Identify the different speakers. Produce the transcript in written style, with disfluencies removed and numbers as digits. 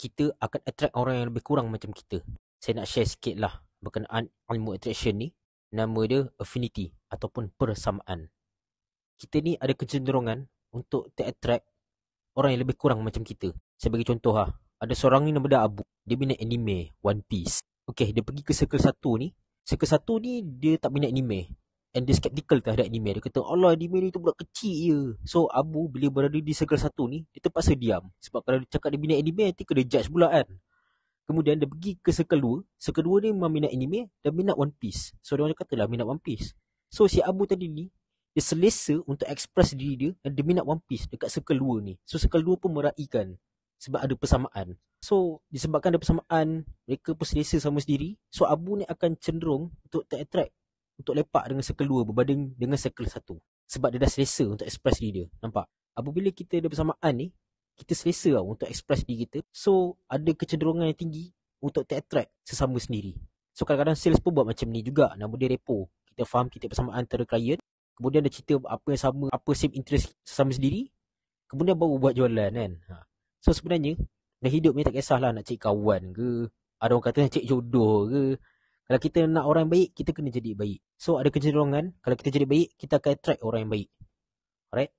Speaker 1: kita akan attract orang yang lebih kurang macam kita. Saya nak share sikit lah berkenaan ilmu attraction ni. Nama dia affinity ataupun persamaan. Kita ni ada kecenderungan untuk attract orang yang lebih kurang macam kita. Saya bagi contoh lah. Ada seorang ni nama dia Abu. Dia minat anime One Piece. Okay, dia pergi ke circle 1 ni. Circle 1 ni dia tak minat anime. And dia skeptical terhadap anime. Dia kata, Allah, anime ni tu budak kecil je. So Abu bila berada di circle 1 ni, dia terpaksa diam. Sebab kalau dia cakap dia minat anime, nanti kena judge pula kan. Kemudian dia pergi ke circle 2. Circle 2 ni memang minat anime dan minat One Piece. So dia orang katalah minat One Piece. So si Abu tadi ni, dia selesa untuk express diri dia dan dia minat One Piece dekat circle 2 ni. So circle 2 pun meraihkan sebab ada persamaan. So disebabkan ada persamaan, mereka pun selesa sama sendiri. So Abu ni akan cenderung untuk attract, untuk lepak dengan circle 2 berbanding dengan circle 1. Sebab dia dah selesa untuk express diri dia. Nampak? Apabila kita ada persamaan ni, kita selesa untuk express diri kita. So ada kecenderungan yang tinggi untuk attract sesama sendiri. So kadang-kadang sales pun buat macam ni juga. Nama dia repo. Kita faham kita persamaan antara klien. Kemudian dia cerita apa yang sama, apa same interest sesama sendiri. Kemudian baru buat jualan kan. So sebenarnya dalam hidup ni tak kisahlah nak cari kawan ke, ada orang kata nak cari jodoh ke. Kalau kita nak orang baik, kita kena jadi baik. So ada kecenderungan kalau kita jadi baik, kita akan attract orang yang baik. Alright.